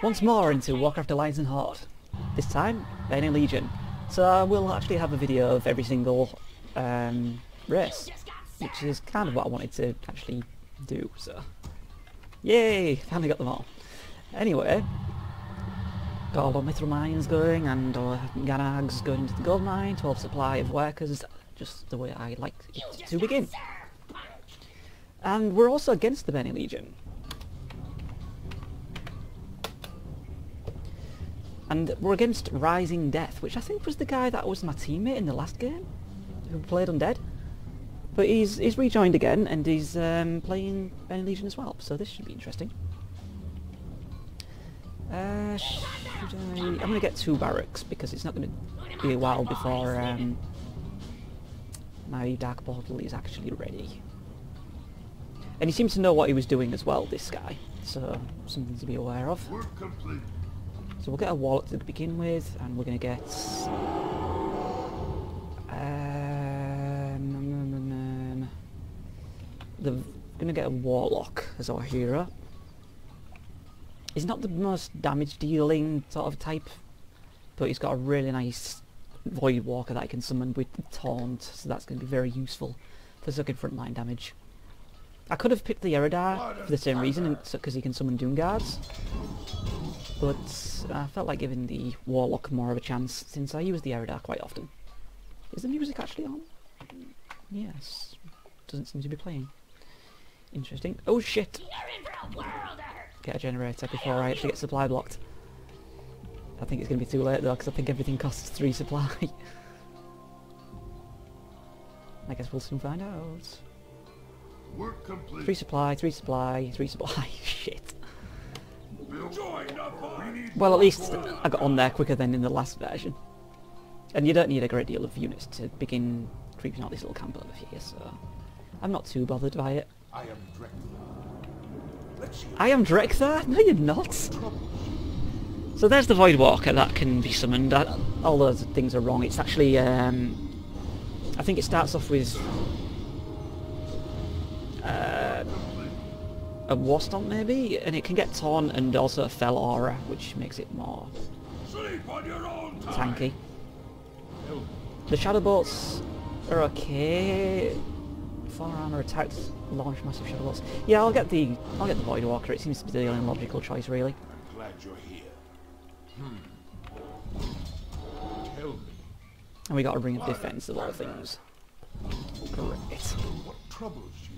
Once more into Warcraft Alliance and Horde. This time, Burning Legion. So we'll actually have a video of every single race, which is kind of what I wanted to actually do, so... Yay! Finally got them all. Anyway, got all our mithril mines going, and our Ganags going into the gold mine, 12 supply of workers, just the way I like it to begin. And we're also against the Burning Legion. And we're against Rising Death, which I think was the guy that was my teammate in the last game, who played Undead. But he's rejoined again, and he's playing Burning Legion as well, so this should be interesting. I'm going to get 2 barracks, because it's not going to be a while before my Dark Portal is actually ready. And he seems to know what he was doing as well, this guy, so something to be aware of. So we'll get a Warlock to begin with, and we're going to get... We're going to get a Warlock as our hero. He's not the most damage dealing sort of type, but he's got a really nice Void Walker that I can summon with Taunt, so that's going to be very useful for sucking frontline damage. I could have picked the Eridar for the same reason, because he can summon Doom Guards, but I felt like giving the Warlock more of a chance since I use the Eridar quite often. Is the music actually on? Yes. Doesn't seem to be playing. Interesting. Oh shit! Get a generator before I actually get supply blocked. I think it's going to be too late though, because I think everything costs 3 supply. I guess we'll soon find out. 3 supply, 3 supply, 3 supply. Shit. Well, at least I got on there quicker than in the last version. And you don't need a great deal of units to begin creeping out this little camp over here, so I'm not too bothered by it. I am Drekthar? No, you're not. So there's the Void Walker that can be summoned. All those things are wrong. It's actually, I think it starts off with a War Stomp maybe, and it can get Taunt and also a Fell Aura, which makes it more tanky. The Shadow Bolts are okay. 4 armor attacks, launch massive Shadow Bolts. Yeah, I'll get the Void Walker. It seems to be the only logical choice, really. I'm glad you're here. Tell me. And we got to bring up defense of all things. Great. What troubles you?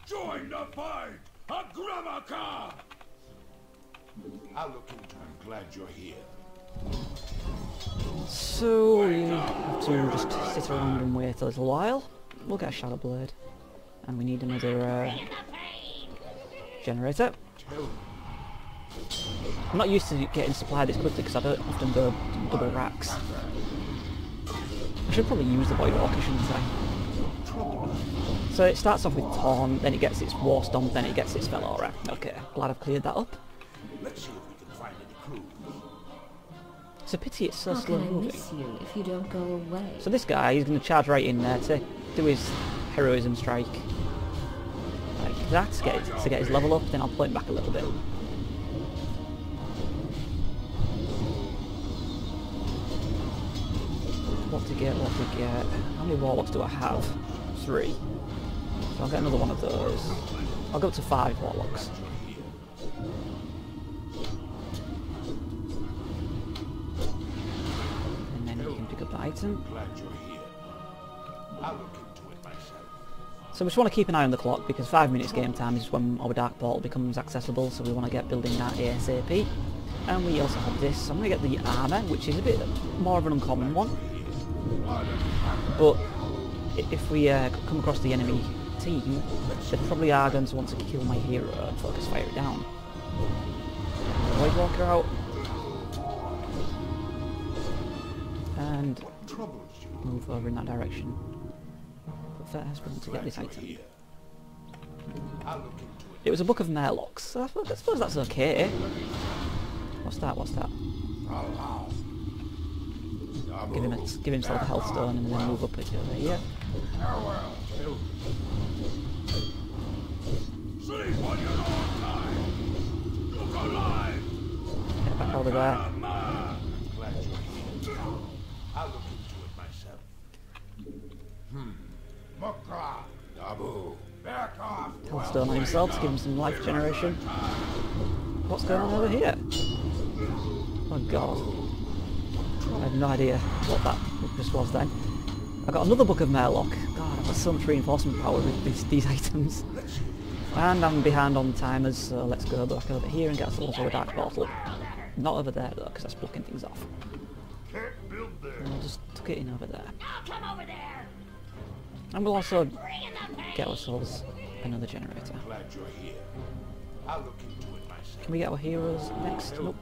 Join the fight! A Gramaka! I'll look into it. I'm glad you're here. So we have to just sit around and wait a little while. We'll get a Shadow Blade. And we need another generator. I'm not used to getting supply this quickly because I don't often go double racks. I should probably use the Void Walker, shouldn't I? So it starts off with Taunt, then it gets its War Stomp, then it gets its Fell Aura. Okay, glad I've cleared that up. Let's see if we can find any clues. It's a pity it's so slow moving. Miss you if you don't go away. So this guy, he's going to charge right in there to do his heroism strike. Like that, to get his level up, then I'll pull him back a little bit. What to get, what to get. How many Warlocks do I have? 3. So I'll get another one of those. I'll go up to 5 Warlocks. And then you can pick up the item. So we just want to keep an eye on the clock because 5 minutes game time is when our Dark Portal becomes accessible, so we want to get building that ASAP. And we also have this. I'm going to get the armour, which is a bit more of an uncommon one. But if we come across the enemy team, they probably are going to want to kill my hero and focus fire it down. Void Walker out. And move over in that direction. But first we want to get this item. It was a Book of Murlocs, so I suppose that's okay. What's that? What's that? Give himself a health stone and then move up it over here. Sleep on your own time. Look alive. Get back over there. I'm glad you're here. I'll look into it myself. Mukra, Dabu, back off. Hellstone on himself to give him some life generation. What's going on over here? Oh god. I have no idea what that just was then. I got another book of Murloc. God, I've got so much reinforcement power with these items. And I'm behind on timers, so let's go back over here and get ourselves a dark portal. Not over there though, because that's blocking things off. I'll just tuck it in over there. And we'll also get ourselves another generator. Glad you're here. I'll look into it myself. Can we get our heroes next? Nope.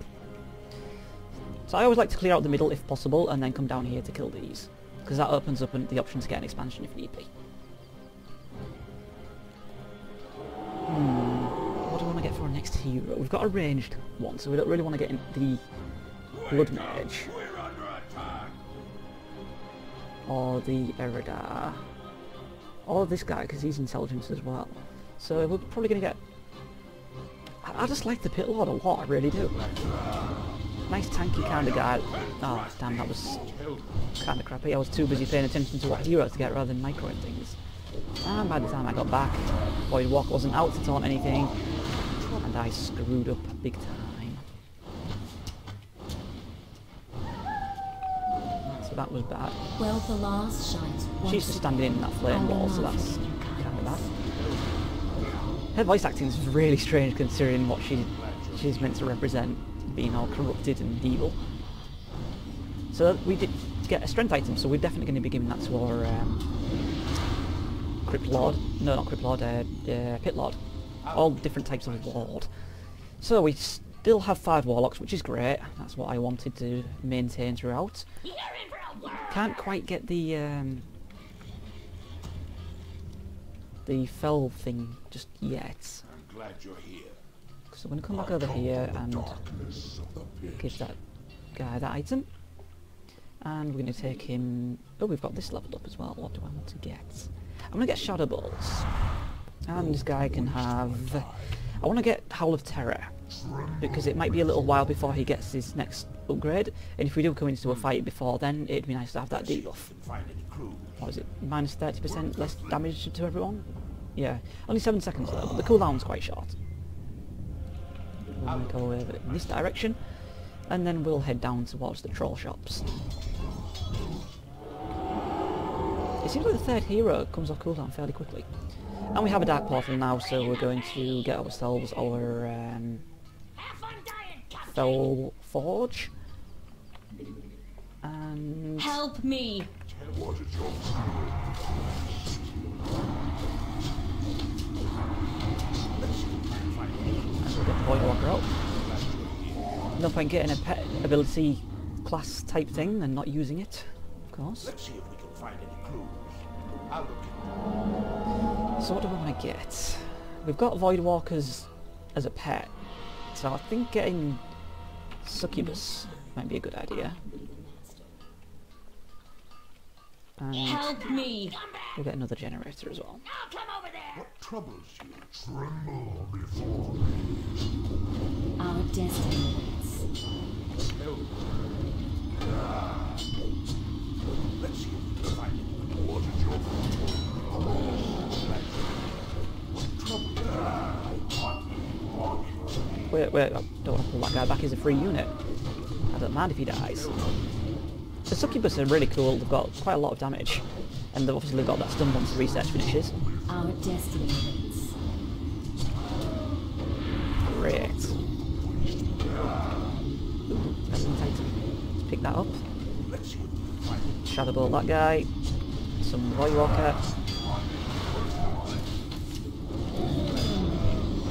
So I always like to clear out the middle if possible, and then come down here to kill these. Because that opens up the option to get an expansion if need be. What do I want to get for our next hero? We've got a ranged one, so we don't really want to get in the Blood Mage. We're under attack. Or the Eridar. Or this guy, because he's intelligence as well. So we're probably going to get... I just like the Pit Lord a lot, I really do. Nice tanky kind of guy. Oh, damn, that was kind of crappy. I was too busy paying attention to what heroes to get rather than microing things. And by the time I got back, Void Walk wasn't out to taunt anything, and I screwed up big time. So that was bad. Well, the last shines. She's just standing in that flame wall, so that's kind of bad. Her voice acting is really strange considering what she's meant to represent, being all corrupted and evil. So we did get a strength item, so we're definitely going to be giving that to our Crypt Lord. No, not Crypt Lord, Pit Lord. All different types of Lord. So we still have 5 Warlocks, which is great. That's what I wanted to maintain throughout. Can't quite get the fell thing just yet. I'm glad you're here. So we're going to come back over here and give that guy that item. And we're going to take him... Oh, we've got this leveled up as well. What do I want to get? I'm going to get Shadow Balls. And this guy can have... I want to get Howl of Terror, because it might be a little while before he gets his next upgrade. And if we do come into a fight before then, it'd be nice to have that debuff. What is it? Minus 30% less damage to everyone? Yeah. Only 7 seconds though, but the cooldown's quite short. We're going to go over in this direction, and then we'll head down towards the troll shops. It seems like the 3rd hero comes off cooldown fairly quickly. And we have a dark portal now, so we're going to get ourselves our Fell Forge. And... Help me! And we'll get the Void Walker out. No point getting a pet ability class type thing and not using it, of course. Let's see if we can find any clues. I'll look. So what do we want to get? We've got Void Walkers as a pet, so I think getting Succubus might be a good idea. And Help me! we'll get another generator as well. What troubles you? Tremble before me. Our destiny waits. Let's see if we can find any. What is your Wait, I don't want to pull that guy back, he's a free unit. I don't mind if he dies. The Succubus are really cool, they've got quite a lot of damage. And they've obviously got that stun once the research finishes. Our destiny waits. Great. Ooh, that's one item. Let's pick that up. Shadow Bolt that guy. Some Void Walker.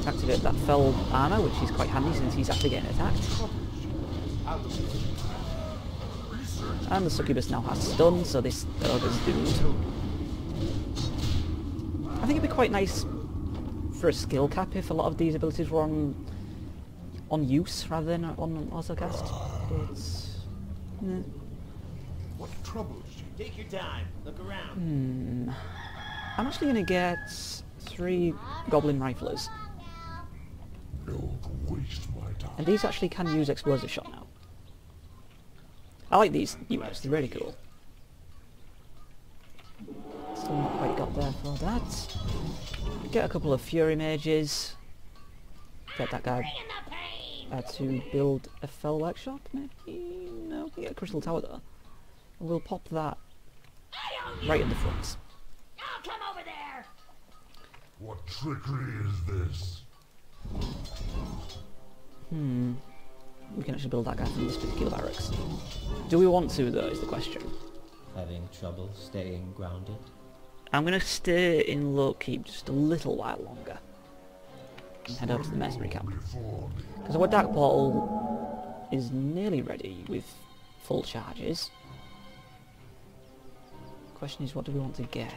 Activate that fell armor, which is quite handy since he's actually getting attacked. And the Succubus now has stun, so this ogre's doomed. I think it'd be quite nice for a skill cap if a lot of these abilities were on use rather than on autocast. But What troubles you? Take your time. Look around. I'm actually going to get 3 Goblin Riflers. waste my time. And these actually can use explosive shot now. I like these units, they're really cool. Still not quite got there for that. Get a couple of Fury Mages. Get that guy to build a Fell Workshop, maybe? No, we can get a Crystal Tower though. And we'll pop that right in the front. I'll come over there. What trickery is this? We can actually build that guy from this particular barracks. Do we want to though, is the question. Having trouble staying grounded? I'm going to stay in low keep just a little while longer. And head over to the mercenary camp. Because our Dark Portal is nearly ready with full charges. Question is, what do we want to get?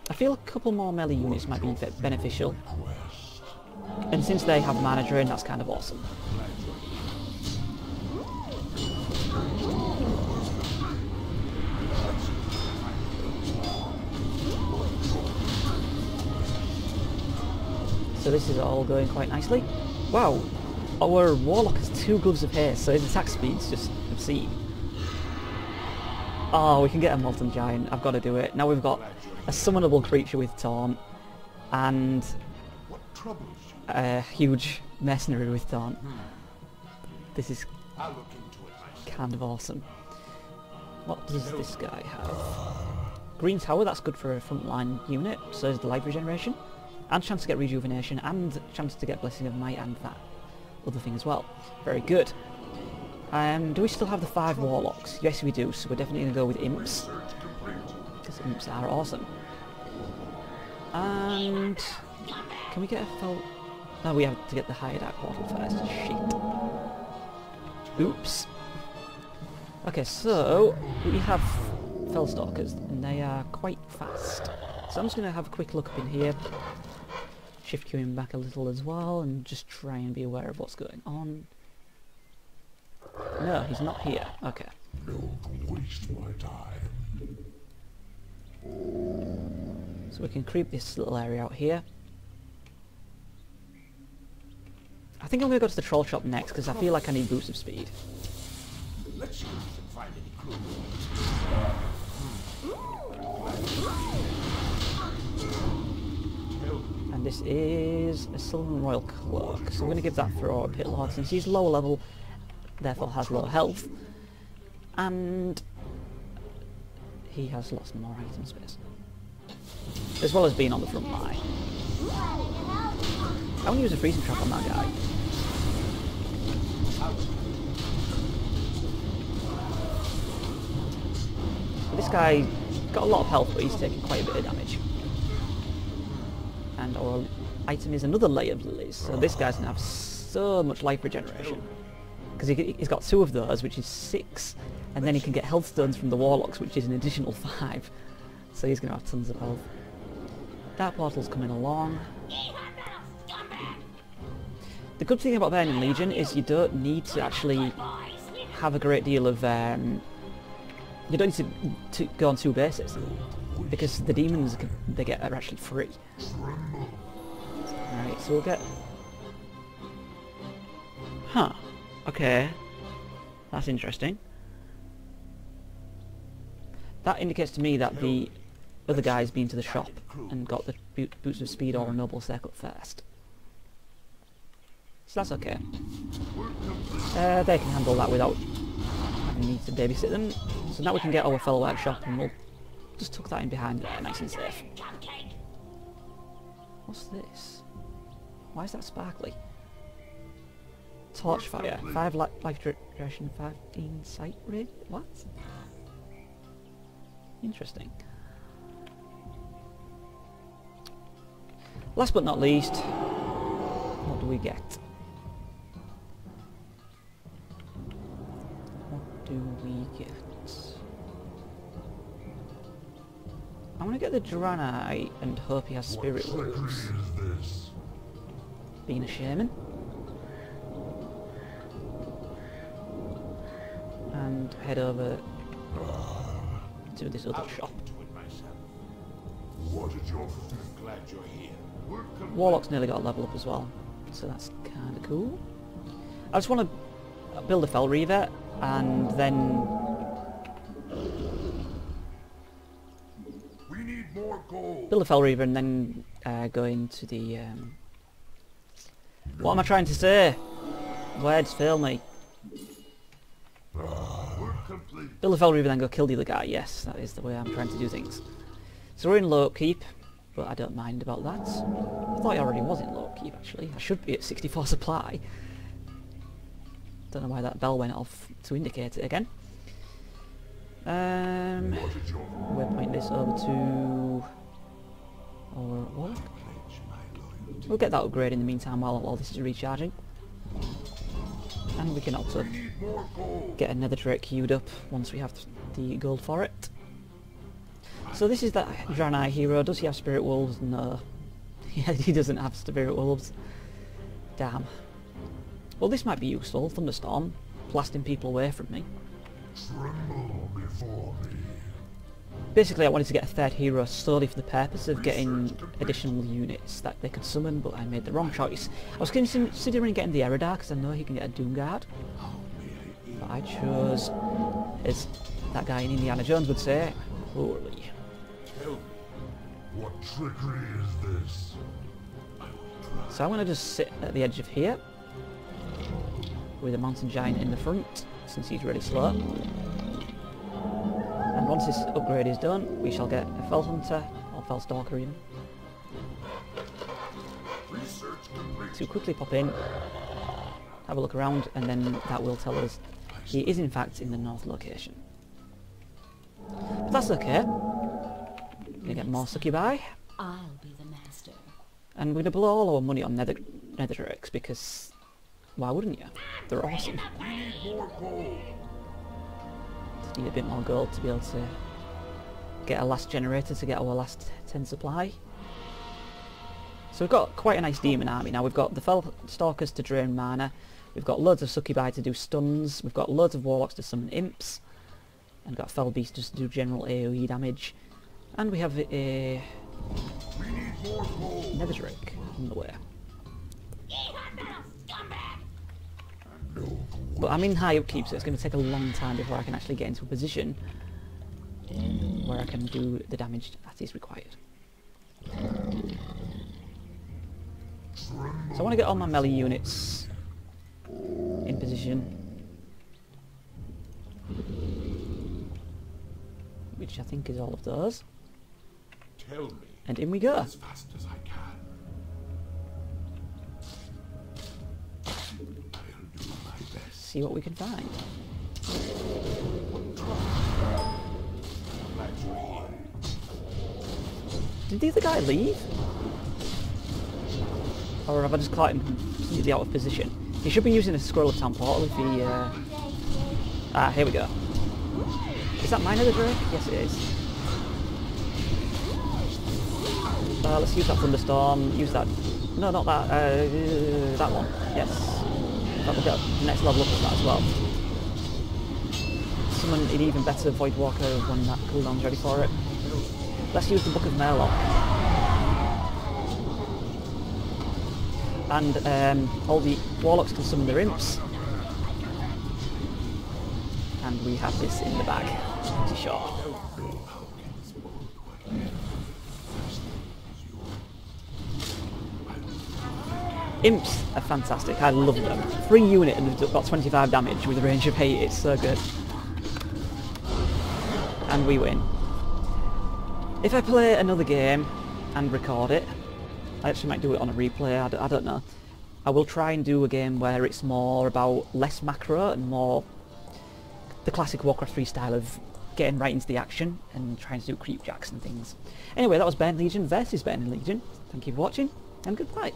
I feel a couple more melee units might be beneficial. And since they have mana drain, that's kind of awesome. So this is all going quite nicely. Wow, our Warlock has 2 gloves of haste, so his attack speed's just obscene. Oh, we can get a Molten Giant, I've got to do it. Now we've got a summonable creature with Taunt, and a huge mercenary with Taunt. This is kind of awesome. What does this guy have? Green Tower, that's good for a frontline unit, so is the life regeneration. And chance to get rejuvenation, and chance to get Blessing of Might, and that other thing as well. Very good. Do we still have the 5 Warlocks? Yes we do, so we're definitely going to go with Imps. Because Imps are awesome. And can we get a Fell... No, we have to get the Higher Dark Portal first. Shit. Oops. Okay, so we have Fellstalkers, and they are quite fast. So I'm just going to have a quick look up in here. Shift queuing back a little as well, and just try and be aware of what's going on. No, he's not here. Okay. Don't waste my time. So we can creep this little area out here. I think I'm going to go to the Troll Shop next, because I feel like I need boost of speed. Let's see if we can find any clues. And this is a Sylvan Royal Cloak, so we're going to give that for our Pit Lord, since he's low level, therefore has low health, and he has lots more item space, as well as being on the front line. I want to use a freezing trap on that guy. This guy got a lot of health, but he's taking quite a bit of damage. And our item is another Lay of Lilies, so this guy's going to have so much life regeneration. Because he's got 2 of those, which is 6, and then he can get health stones from the Warlocks, which is an additional 5. So he's going to have tons of health. Dark Portal's coming along. The good thing about being in Legion is you don't need to actually have a great deal of... you don't need to go on 2 bases, because the demons are actually free. Alright, so we'll get... Huh. Okay. That's interesting. That indicates to me that the other guy's been to the shop and got the boots of speed or a noble circle first. So that's okay. They can handle that without having need to babysit them. So now we can get our Fell Workshop, and we'll just tuck that in behind there, nice and safe. What's this? Why is that sparkly? Torchfire, 5 life duration, 15 sight rate. What? Interesting. Last but not least, what do we get? What do we get? I want to get the Draenei and hope he has Spirit Wolves. Being a shaman. And head over to this other shop. What did your glad you're here? Warlock's nearly got a level up as well. So that's kind of cool. I just want to build a Fell Reaver and then... We need more gold. build a Fell Reaver and then go into the... What am I trying to say? Words fail me. Work complete. Build a Fell Reaver then go kill the other guy. Yes, that is the way I'm trying to do things. So we're in low upkeep, but I don't mind about that. I thought I already was in low upkeep actually. I should be at 64 supply. Don't know why that bell went off to indicate it again. What is your We'll point this over to our Warlock. pledge, my loyalty? We'll get that upgrade in the meantime while all this is recharging. And we can also We need more gold. get another Drake queued up once we have the gold for it. So this is that Draenei hero. Does he have Spirit Wolves? No. He doesn't have Spirit Wolves. Damn. Well, this might be useful. Thunderstorm. Blasting people away from me. Tremble before me. Basically, I wanted to get a third hero solely for the purpose of getting additional units that they could summon, but I made the wrong choice. I was considering getting the Eridar because I know he can get a Doomguard. But I chose, as that guy in Indiana Jones would say, poorly. Tell me, what trickery is this? So I'm going to just sit at the edge of here, with a Mountain Giant in the front, since he's really slow. And once this upgrade is done, we shall get a Fell Hunter, or Fell Stalker even, Research complete. to quickly pop in, have a look around, and then that will tell us he is in fact in the north location. But that's okay. We're going to get more Succubi, I'll be the master. and we're going to blow all our money on Nether Drakes because, why wouldn't you? They're awesome. We need more gold. Just need a bit more gold to be able to get a last generator to get our last 10 supply. So we've got quite a nice demon army now. We've got the Fell Stalkers to drain mana, we've got loads of Succubi to do stuns, we've got loads of Warlocks to summon imps, and got Fell Beast just to do general AoE damage, and we have a We need more gold. Nether Drake on the way. But I'm in high upkeep, so it's going to take a long time before I can actually get into a position where I can do the damage that is required. So I want to get all my melee units in position, which I think is all of those. Tell me And in we go. as fast as I can. I'll do my best. See what we can find. Glad you're here. Did the other guy leave? Or have I just caught him completely out of position? He should be using a Scroll of Town Portal if he... Ah, here we go. Is that my Nether Drake? Yes it is. Let's use that Thunderstorm, use that... No, not that, that one. Yes. In fact, we'll get the next level up with that as well. Summon an even better Void Walker when that cooldown's ready for it. Let's use the Book of Murloc. And all the Warlocks can summon their imps. And we have this in the bag, to sure. Imps are fantastic, I love them. 3 unit and they've got 25 damage with a range of 8, it's so good. And we win. If I play another game and record it, I actually might do it on a replay, I don't know. I will try and do a game where it's more about less macro and more the classic Warcraft 3 style of getting right into the action and trying to do creep jacks and things. Anyway, that was Burn Legion versus Burn Legion. Thank you for watching and goodbye.